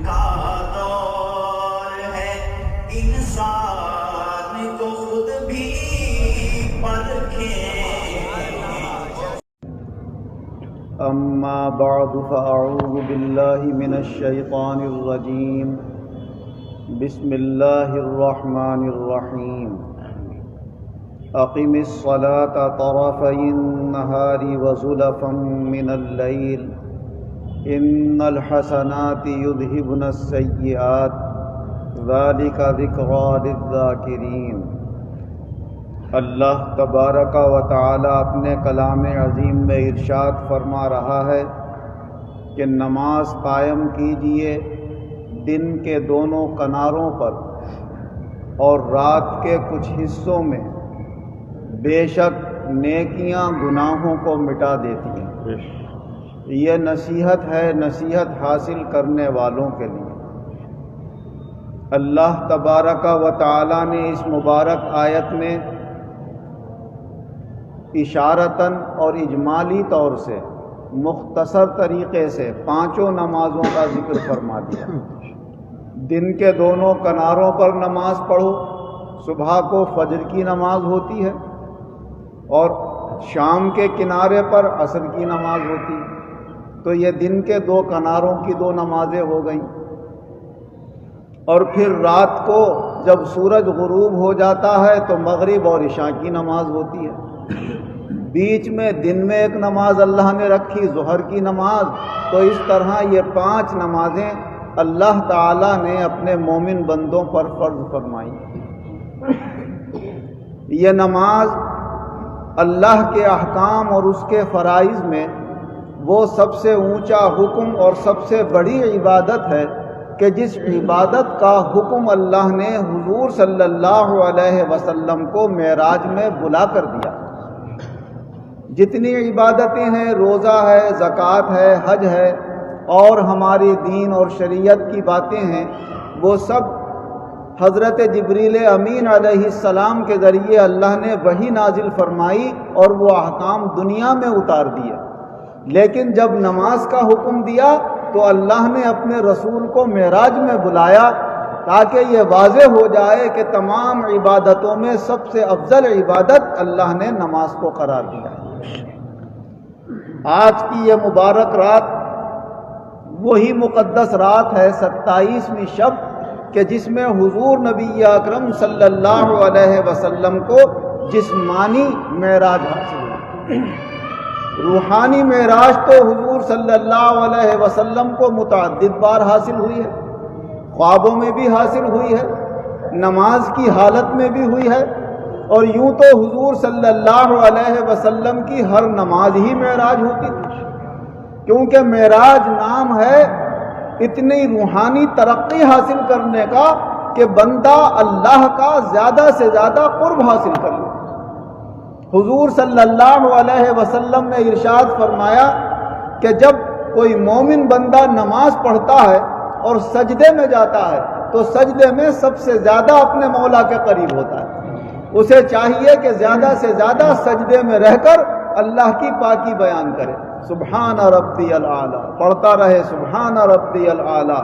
کا دور ہے، انسان کو خود بھی پرکھے۔ اما بعد فاعوذ باللہ من الشیطان الرجیم، بسم اللہ الرحمن الرحیم۔ اقم الصلاة طرفی النہار وزلفا من اللیل ان الحسنات یذہبن السیئات ذلک ذکریٰ للذاکرین۔ اللہ تبارک و تعالی اپنے کلام عظیم میں ارشاد فرما رہا ہے کہ نماز قائم کیجئے دن کے دونوں کناروں پر اور رات کے کچھ حصوں میں، بے شک نیکیاں گناہوں کو مٹا دیتی ہیں۔ یہ نصیحت ہے نصیحت حاصل کرنے والوں کے لیے۔ اللہ تبارک و تعالی نے اس مبارک آیت میں اشارتاً اور اجمالی طور سے مختصر طریقے سے پانچوں نمازوں کا ذکر فرما دیا۔ دن کے دونوں کناروں پر نماز پڑھو، صبح کو فجر کی نماز ہوتی ہے اور شام کے کنارے پر عصر کی نماز ہوتی ہے، تو یہ دن کے دو کناروں کی دو نمازیں ہو گئیں۔ اور پھر رات کو جب سورج غروب ہو جاتا ہے تو مغرب اور عشاء کی نماز ہوتی ہے۔ بیچ میں دن میں ایک نماز اللہ نے رکھی، ظہر کی نماز۔ تو اس طرح یہ پانچ نمازیں اللہ تعالیٰ نے اپنے مومن بندوں پر فرض فرمائی۔ یہ نماز اللہ کے احکام اور اس کے فرائض میں وہ سب سے اونچا حکم اور سب سے بڑی عبادت ہے کہ جس عبادت کا حکم اللہ نے حضور صلی اللہ علیہ وسلم کو معراج میں بلا کر دیا۔ جتنی عبادتیں ہیں، روزہ ہے، زکوٰۃ ہے، حج ہے اور ہماری دین اور شریعت کی باتیں ہیں، وہ سب حضرت جبریل امین علیہ السلام کے ذریعے اللہ نے وحی نازل فرمائی اور وہ احکام دنیا میں اتار دیے۔ لیکن جب نماز کا حکم دیا تو اللہ نے اپنے رسول کو معراج میں بلایا تاکہ یہ واضح ہو جائے کہ تمام عبادتوں میں سب سے افضل عبادت اللہ نے نماز کو قرار دیا۔ آج کی یہ مبارک رات وہی مقدس رات ہے، 27ویں شب، کہ جس میں حضور نبی اکرم صلی اللہ علیہ وسلم کو جسمانی معراج حاصل ہوئی۔ روحانی معراج تو حضور صلی اللہ علیہ وسلم کو متعدد بار حاصل ہوئی ہے، خوابوں میں بھی حاصل ہوئی ہے، نماز کی حالت میں بھی ہوئی ہے، اور یوں تو حضور صلی اللہ علیہ وسلم کی ہر نماز ہی معراج ہوتی تھی، کیونکہ معراج نام ہے اتنی روحانی ترقی حاصل کرنے کا کہ بندہ اللہ کا زیادہ سے زیادہ قرب حاصل کر لے۔ حضور صلی اللہ علیہ وسلم نے ارشاد فرمایا کہ جب کوئی مومن بندہ نماز پڑھتا ہے اور سجدے میں جاتا ہے تو سجدے میں سب سے زیادہ اپنے مولا کے قریب ہوتا ہے۔ اسے چاہیے کہ زیادہ سے زیادہ سجدے میں رہ کر اللہ کی پاکی بیان کرے، سبحان ربی العالی پڑھتا رہے، سبحان ربی العالی۔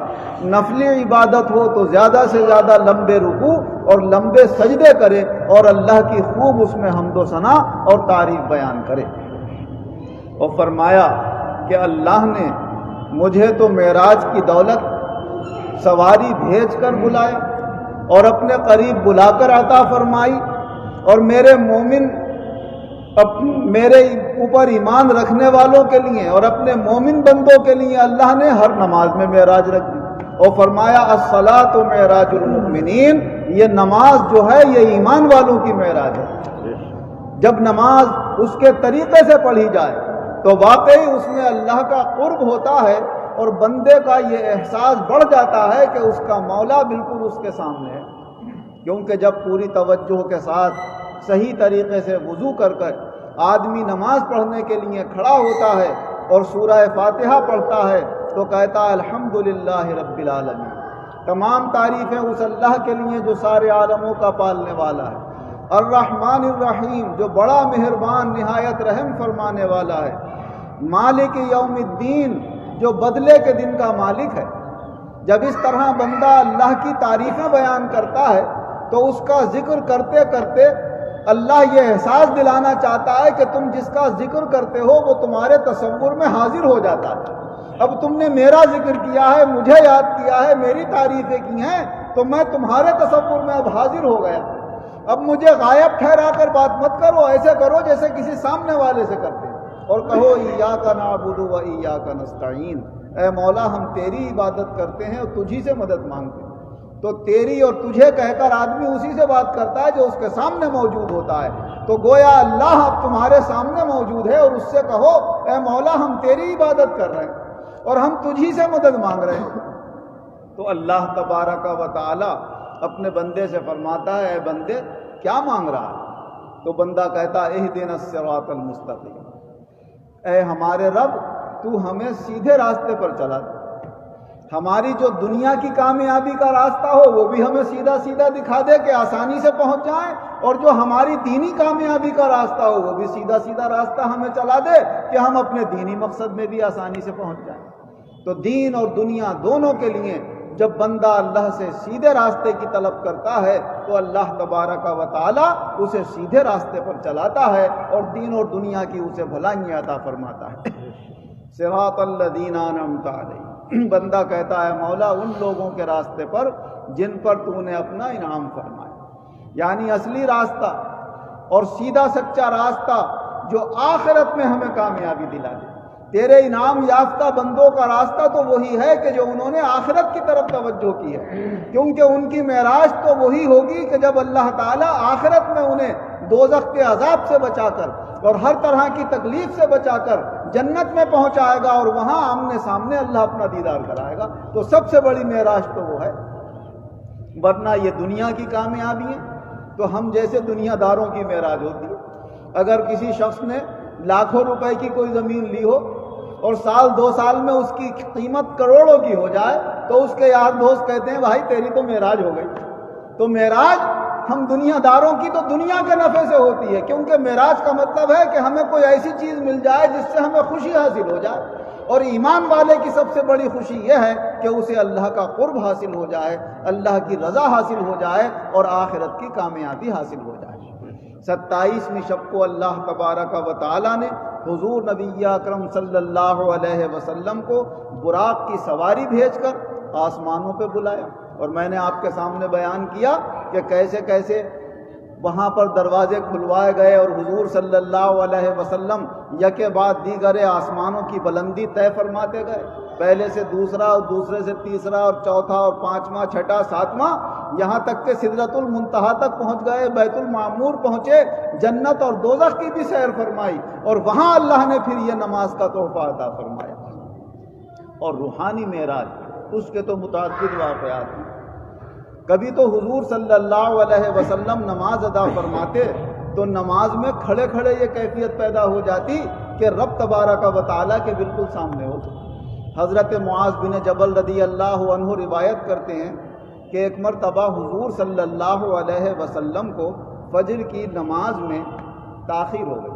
نفلی عبادت ہو تو زیادہ سے زیادہ لمبے رکوع اور لمبے سجدے کرے اور اللہ کی خوب اس میں حمد و ثنا اور تعریف بیان کرے۔ اور فرمایا کہ اللہ نے مجھے تو معراج کی دولت سواری بھیج کر بلایا اور اپنے قریب بلا کر عطا فرمائی، اور میرے مومن میرے اوپر ایمان رکھنے والوں کے لیے اور اپنے مومن بندوں کے لیے اللہ نے ہر نماز میں معراج رکھ دی، اور فرمایا الصلاۃ معراج المؤمنین، یہ نماز جو ہے یہ ایمان والوں کی معراج ہے۔ جب نماز اس کے طریقے سے پڑھی جائے تو واقعی اس میں اللہ کا قرب ہوتا ہے اور بندے کا یہ احساس بڑھ جاتا ہے کہ اس کا مولا بالکل اس کے سامنے ہے، کیونکہ جب پوری توجہ کے ساتھ صحیح طریقے سے وضو کر کر آدمی نماز پڑھنے کے لیے کھڑا ہوتا ہے اور سورہ فاتحہ پڑھتا ہے تو کہتا ہے الحمدللہ رب العالمین، تمام تعریفیں اس اللہ کے لیے جو سارے عالموں کا پالنے والا ہے، الرحمن الرحیم جو بڑا مہربان نہایت رحم فرمانے والا ہے، مالک یوم الدین جو بدلے کے دن کا مالک ہے۔ جب اس طرح بندہ اللہ کی تعریفیں بیان کرتا ہے تو اس کا ذکر کرتے کرتے اللہ یہ احساس دلانا چاہتا ہے کہ تم جس کا ذکر کرتے ہو وہ تمہارے تصور میں حاضر ہو جاتا ہے۔ اب تم نے میرا ذکر کیا ہے، مجھے یاد کیا ہے، میری تعریفیں کی ہیں، تو میں تمہارے تصور میں اب حاضر ہو گیا۔ اب مجھے غائب ٹھہرا کر بات مت کرو، ایسے کرو جیسے کسی سامنے والے سے کرتے ہیں، اور کہو ایاک نعبد و ایاک نستعین، اے مولا ہم تیری عبادت کرتے ہیں اور تجھی سے مدد مانگتے ہیں۔ تو تیری اور تجھے کہہ کر آدمی اسی سے بات کرتا ہے جو اس کے سامنے موجود ہوتا ہے۔ تو گویا اللہ اب تمہارے سامنے موجود ہے اور اس سے کہو اے مولا ہم تیری عبادت کر رہے ہیں اور ہم تجھی سے مدد مانگ رہے ہیں۔ تو اللہ تبارک و تعالی اپنے بندے سے فرماتا ہے اے بندے کیا مانگ رہا ہے؟ تو بندہ کہتا ہے اہدنا الصراط المستقیم، اے ہمارے رب تو ہمیں سیدھے راستے پر چلا دے، ہماری جو دنیا کی کامیابی کا راستہ ہو وہ بھی ہمیں سیدھا سیدھا دکھا دے کہ آسانی سے پہنچ جائیں، اور جو ہماری دینی کامیابی کا راستہ ہو وہ بھی سیدھا سیدھا راستہ ہمیں چلا دے کہ ہم اپنے دینی مقصد میں بھی آسانی سے پہنچ جائیں۔ تو دین اور دنیا دونوں کے لیے جب بندہ اللہ سے سیدھے راستے کی طلب کرتا ہے تو اللہ تبارک و تعالی اسے سیدھے راستے پر چلاتا ہے اور دین اور دنیا کی اسے بھلائیاں عطا فرماتا ہے۔ صراط الذین انعمت علیہم، بندہ کہتا ہے مولا ان لوگوں کے راستے پر جن پر تو نے اپنا انعام فرمایا، یعنی اصلی راستہ اور سیدھا سچا راستہ جو آخرت میں ہمیں کامیابی دلا دے۔ تیرے انعام یافتہ بندوں کا راستہ تو وہی ہے کہ جو انہوں نے آخرت کی طرف توجہ کی ہے، کیونکہ ان کی معراج تو وہی ہوگی کہ جب اللہ تعالیٰ آخرت میں انہیں دوزخ کے عذاب سے بچا کر اور ہر طرح کی تکلیف سے بچا کر جنت میں پہنچائے گا اور وہاں آمنے سامنے اللہ اپنا دیدار کرائے گا۔ تو سب سے بڑی معراج تو وہ ہے، ورنہ یہ دنیا کی کامیابی ہے تو ہم جیسے دنیا داروں کی معراج ہوتی ہے۔ اگر کسی شخص نے لاکھوں روپے کی کوئی زمین لی ہو اور سال دو سال میں اس کی قیمت کروڑوں کی ہو جائے تو اس کے یار دوست کہتے ہیں بھائی تیری تو معراج ہو گئی۔ تو معراج ہم دنیا داروں کی تو دنیا کے نفع سے ہوتی ہے، کیونکہ معراج کا مطلب ہے کہ ہمیں کوئی ایسی چیز مل جائے جس سے ہمیں خوشی حاصل ہو جائے، اور ایمان والے کی سب سے بڑی خوشی یہ ہے کہ اسے اللہ کا قرب حاصل ہو جائے، اللہ کی رضا حاصل ہو جائے اور آخرت کی کامیابی حاصل ہو جائے۔ 27ویں شب کو اللہ تبارک و تعالی نے حضور نبی اکرم صلی اللہ علیہ وسلم کو براق کی سواری بھیج کر آسمانوں پہ بلایا، اور میں نے آپ کے سامنے بیان کیا کہ کیسے کیسے وہاں پر دروازے کھلوائے گئے اور حضور صلی اللہ علیہ وسلم یکے بعد دیگر آسمانوں کی بلندی طے فرماتے گئے، پہلے سے دوسرا اور دوسرے سے تیسرا اور چوتھا اور پانچواں چھٹا ساتواں، یہاں تک کہ سدرۃ المنتہا تک پہنچ گئے، بیت المعمور پہنچے، جنت اور دوزخ کی بھی سیر فرمائی، اور وہاں اللہ نے پھر یہ نماز کا تحفہ عطا فرمایا۔ اور روحانی معراج اس کے تو متعدد واقعات ہیں۔ کبھی تو حضور صلی اللہ علیہ وسلم نماز ادا فرماتے تو نماز میں کھڑے کھڑے یہ کیفیت پیدا ہو جاتی کہ رب تبارک و تعالیٰ کے بالکل سامنے ہو۔ حضرت معاذ بن جبل رضی اللہ عنہ روایت کرتے ہیں کہ ایک مرتبہ حضور صلی اللہ علیہ وسلم کو فجر کی نماز میں تاخیر ہو گئی،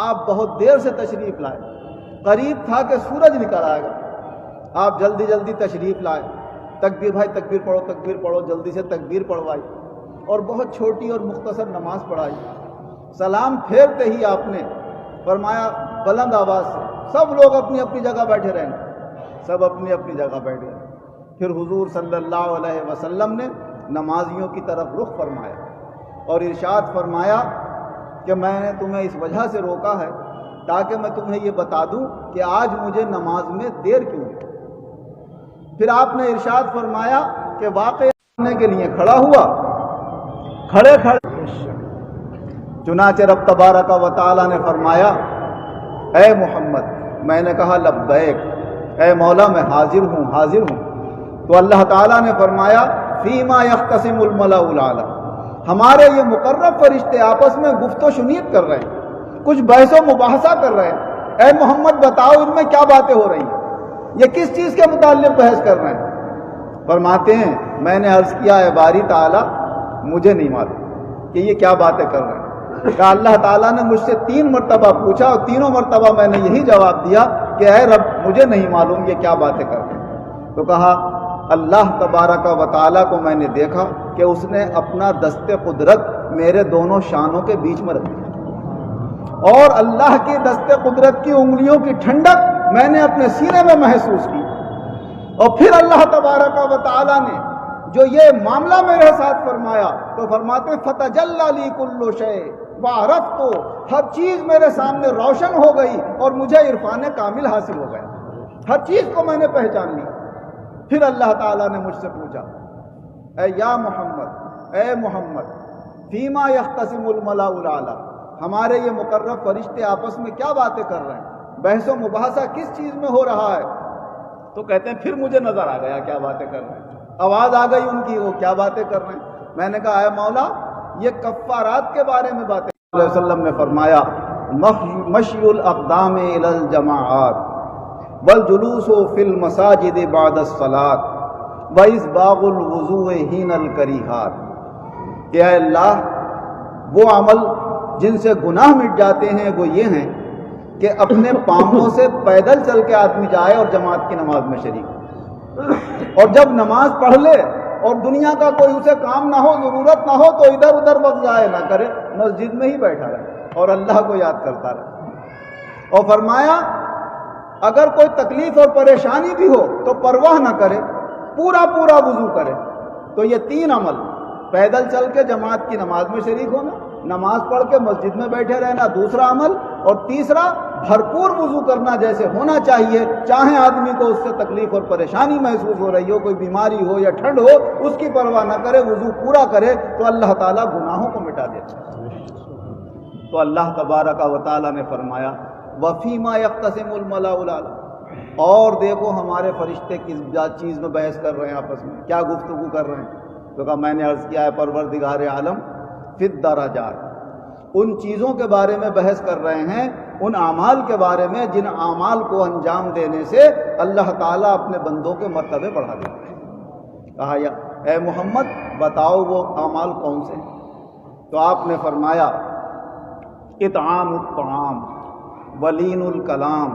آپ بہت دیر سے تشریف لائے، قریب تھا کہ سورج نکل آئے گا، آپ جلدی جلدی تشریف لائے، تکبیر بھائی تکبیر پڑھو، جلدی سے تکبیر پڑھوائی اور بہت چھوٹی اور مختصر نماز پڑھائی۔ سلام پھیرتے ہی آپ نے فرمایا بلند آواز سے سب لوگ اپنی اپنی جگہ بیٹھے رہیں، سب اپنی اپنی جگہ بیٹھے رہیں۔ پھر حضور صلی اللہ علیہ وسلم نے نمازیوں کی طرف رخ فرمایا اور ارشاد فرمایا کہ میں نے تمہیں اس وجہ سے روکا ہے تاکہ میں تمہیں یہ بتا دوں کہ آج مجھے نماز میں دیر کیوں ہے۔ پھر آپ نے ارشاد فرمایا کہ واقعہ کرنے کے لیے کھڑا ہوا، کھڑے کھڑے چنانچہ رب تبارک و تعالی نے فرمایا اے محمد، میں نے کہا لبیک، اے مولا میں حاضر ہوں۔ تو اللہ تعالیٰ نے فرمایا فیما یختصم الملأ الاعلی، ہمارے یہ مقرب فرشتے آپس میں گفت و شنید کر رہے ہیں، کچھ بحث و مباحثہ کر رہے ہیں، اے محمد بتاؤ ان میں کیا باتیں ہو رہی ہیں، یہ کس چیز کے متعلق بحث کر رہے ہیں؟ فرماتے ہیں میں نے عرض کیا اے باری تعالیٰ مجھے نہیں معلوم کہ یہ کیا باتیں کر رہے ہیں۔ کہ اللہ تعالیٰ نے مجھ سے 3 مرتبہ پوچھا اور تینوں مرتبہ میں نے یہی جواب دیا کہ اے رب مجھے نہیں معلوم یہ کیا باتیں کر رہے ہیں۔ تو کہا اللہ تبارک و تعالیٰ کو میں نے دیکھا کہ اس نے اپنا دست قدرت میرے دونوں شانوں کے بیچ میں رکھ دیا، اور اللہ کی دست قدرت کی انگلیوں کی ٹھنڈک میں نے اپنے سینے میں محسوس کی۔ اور پھر اللہ تبارک و تعالیٰ نے جو یہ معاملہ میرے ساتھ فرمایا تو فرماتے فتجلی لی کل شیء وعرفت، ہر چیز میرے سامنے روشن ہو گئی اور مجھے عرفان کامل حاصل ہو گیا، ہر چیز کو میں نے پہچان لی۔ پھر اللہ تعالیٰ نے مجھ سے پوچھا، اے یا محمد، اے محمد، فیما یختصم الملأ الاعلی، ہمارے یہ مقرب فرشتے آپس میں کیا باتیں کر رہے ہیں، بحث و مباحثہ کس چیز میں ہو رہا ہے؟ تو کہتے ہیں پھر مجھے نظر آ گیا کیا باتیں کر رہے ہیں، آواز آ گئی ان کی، وہ کیا باتیں کر رہے ہیں۔ میں نے کہا اے مولا یہ کفارات کے بارے میں باتیں۔ صلی اللہ علیہ وسلم نے فرمایا مشی الاقدام الی الجماعات والجلوس فی المساجد بعد الصلاۃ واصباغ الوضوء حین الکریہات، کہ اے اللہ وہ عمل جن سے گناہ مٹ جاتے ہیں وہ یہ ہیں کہ اپنے پاؤں سے پیدل چل کے آدمی جائے اور جماعت کی نماز میں شریک ہو، اور جب نماز پڑھ لے اور دنیا کا کوئی اسے کام نہ ہو، ضرورت نہ ہو، تو ادھر ادھر وقت ضائع نہ کرے، مسجد میں ہی بیٹھا رہے اور اللہ کو یاد کرتا رہے۔ اور فرمایا اگر کوئی تکلیف اور پریشانی بھی ہو تو پرواہ نہ کرے، پورا پورا وضو کرے۔ تو یہ تین عمل، پیدل چل کے جماعت کی نماز میں شریک ہونا، نماز پڑھ کے مسجد میں بیٹھے رہنا دوسرا عمل، اور تیسرا بھرپور وضو کرنا جیسے ہونا چاہیے، چاہے آدمی کو اس سے تکلیف اور پریشانی محسوس ہو رہی ہو، کوئی بیماری ہو یا ٹھنڈ ہو، اس کی پرواہ نہ کرے، وضو پورا کرے تو اللہ تعالیٰ گناہوں کو مٹا دیتا ہے۔ تو اللہ تبارک و تعالیٰ نے فرمایا وَفِيمَا يَخْتَصِمُ الْمَلَأُ الْأَعْلَىٰ، اور دیکھو ہمارے فرشتے کس چیز میں بحث کر رہے ہیں، آپس میں کیا گفتگو کر رہے ہیں۔ تو کہا میں نے عرض کیا ہے پروردگار عالم فی الدرجات، ان چیزوں کے بارے میں بحث کر رہے ہیں، ان اعمال کے بارے میں جن اعمال کو انجام دینے سے اللہ تعالیٰ اپنے بندوں کے مرتبے بڑھا دیتے ہیں۔ کہا یا اے محمد بتاؤ وہ اعمال کون سے ہیں؟ تو آپ نے فرمایا اطعام الطعام ولین الکلام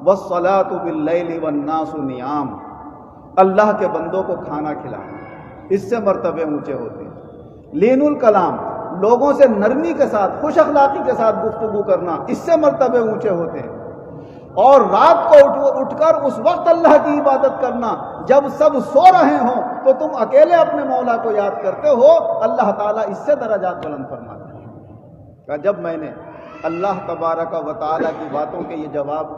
والصلاۃ باللیل والناس نیام، اللہ کے بندوں کو کھانا کھلانا، اس سے مرتبے اونچے ہوتے ہیں۔ لین الکلام، لوگوں سے نرمی کے ساتھ، خوش اخلاقی کے ساتھ گفتگو کرنا، اس سے مرتبے اونچے ہوتے ہیں۔ اور رات کو اٹھ کر اس وقت اللہ کی عبادت کرنا جب سب سو رہے ہوں تو تم اکیلے اپنے مولا کو یاد کرتے ہو، اللہ تعالیٰ اس سے درجات بلند فرماتا ہے۔ کہ جب میں نے اللہ تبارک و تعالیٰ کی باتوں کے یہ جواب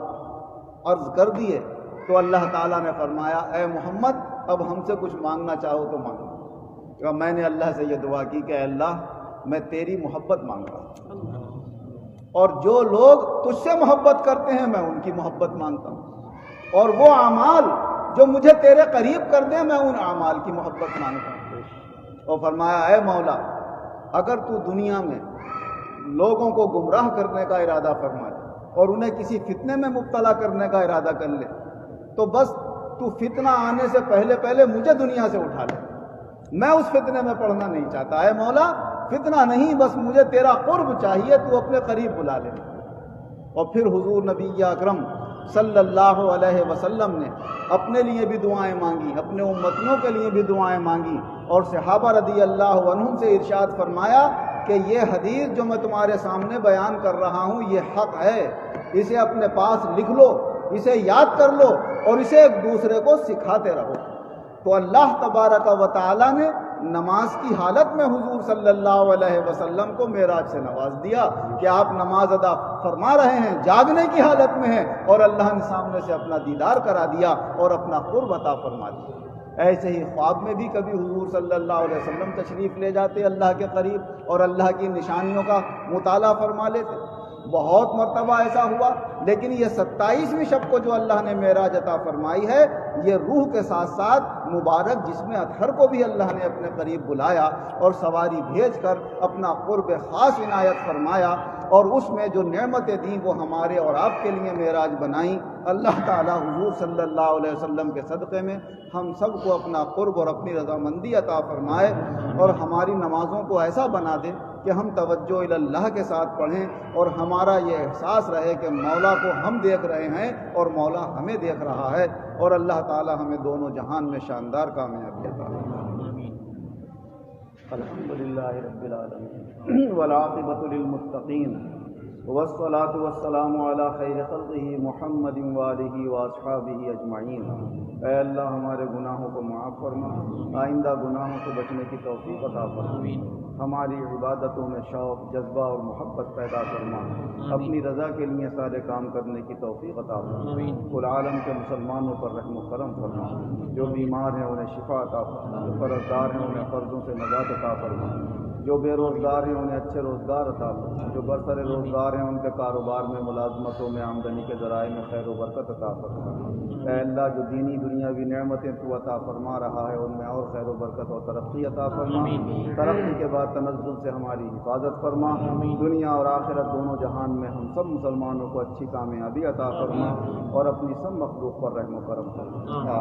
عرض کر دیے تو اللہ تعالیٰ نے فرمایا اے محمد اب ہم سے کچھ مانگنا چاہو تو مانگو۔ کہ میں نے اللہ سے یہ دعا کی کہ اے اللہ میں تیری محبت مانگتا ہوں، اور جو لوگ تجھ سے محبت کرتے ہیں میں ان کی محبت مانگتا ہوں، اور وہ اعمال جو مجھے تیرے قریب کر دیں میں ان اعمال کی محبت مانگتا ہوں۔ اور فرمایا اے مولا اگر تو دنیا میں لوگوں کو گمراہ کرنے کا ارادہ فرمائے اور انہیں کسی فتنے میں مبتلا کرنے کا ارادہ کر لے تو بس تو فتنہ آنے سے پہلے مجھے دنیا سے اٹھا لے، میں اس فتنے میں پڑھنا نہیں چاہتا۔ اے مولا فتنہ نہیں، بس مجھے تیرا قرب چاہیے، تو اپنے قریب بلا لے۔ اور پھر حضور نبی اکرم صلی اللہ علیہ وسلم نے اپنے لیے بھی دعائیں مانگی، اپنے امتیوں کے لیے بھی دعائیں مانگی، اور صحابہ رضی اللہ عنہم سے ارشاد فرمایا کہ یہ حدیث جو میں تمہارے سامنے بیان کر رہا ہوں یہ حق ہے، اسے اپنے پاس لکھ لو، اسے یاد کر لو اور اسے ایک دوسرے کو سکھاتے رہو۔ تو اللہ تبارک و تعالیٰ نے نماز کی حالت میں حضور صلی اللہ علیہ وسلم کو معراج سے نواز دیا کہ آپ نماز ادا فرما رہے ہیں، جاگنے کی حالت میں ہیں، اور اللہ نے سامنے سے اپنا دیدار کرا دیا اور اپنا قرب عطا فرما دیا۔ ایسے ہی خواب میں بھی کبھی حضور صلی اللہ علیہ وسلم تشریف لے جاتے اللہ کے قریب اور اللہ کی نشانیوں کا مطالعہ فرما لیتے۔ بہت مرتبہ ایسا ہوا، لیکن یہ 27ویں شب کو جو اللہ نے معراج عطا فرمائی ہے یہ روح کے ساتھ ساتھ مبارک جسم اطہر کو بھی اللہ نے اپنے قریب بلایا اور سواری بھیج کر اپنا قرب خاص عنایت فرمایا، اور اس میں جو نعمتیں دیں وہ ہمارے اور آپ کے لیے معراج بنائیں۔ اللہ تعالیٰ حضور صلی اللہ علیہ وسلم کے صدقے میں ہم سب کو اپنا قرب اور اپنی رضامندی عطا فرمائے، اور ہماری نمازوں کو ایسا بنا دے کہ ہم توجہ اللہ کے ساتھ پڑھیں اور ہمارا یہ احساس رہے کہ مولا کو ہم دیکھ رہے ہیں اور مولا ہمیں دیکھ رہا ہے، اور اللہ تعالیٰ ہمیں دونوں جہان میں شاندار کامیابی عطا فرمائے۔ الحمدللہ رب العالمین والعاقبۃ للمتقین والصلاة والسلام علی خیر خلقہ محمد وآلہ واصحابہ اجمعین۔ اے اللہ ہمارے گناہوں کو معاف فرما، آئندہ گناہوں سے بچنے کی توفیق عطا فرما، ہماری عبادتوں میں شوق، جذبہ اور محبت پیدا فرما، اپنی رضا کے لیے سارے کام کرنے کی توفیق عطا فرما، کل عالم کے مسلمانوں پر رحم و کرم فرما، جو بیمار ہیں انہیں شفا عطا فرما، جو قرض دار ہیں انہیں قرضوں سے نجات عطا فرما، جو بے روزگار ہیں انہیں اچھے روزگار عطا فرما، جو برسر روزگار ہیں ان کے کاروبار میں، ملازمتوں میں، آمدنی کے ذرائع میں خیر و برکت عطا فرما۔ اے اللہ جو دینی دنیاوی نعمتیں تو عطا فرما رہا ہے ان میں اور خیر و برکت اور ترقی عطا فرما، ترقی کے بعد تنزل سے ہماری حفاظت فرما، دنیا اور آخرت دونوں جہان میں ہم سب مسلمانوں کو اچھی کامیابی عطا فرما، اور اپنی سب مخلوق پر رحم و کرم فرما۔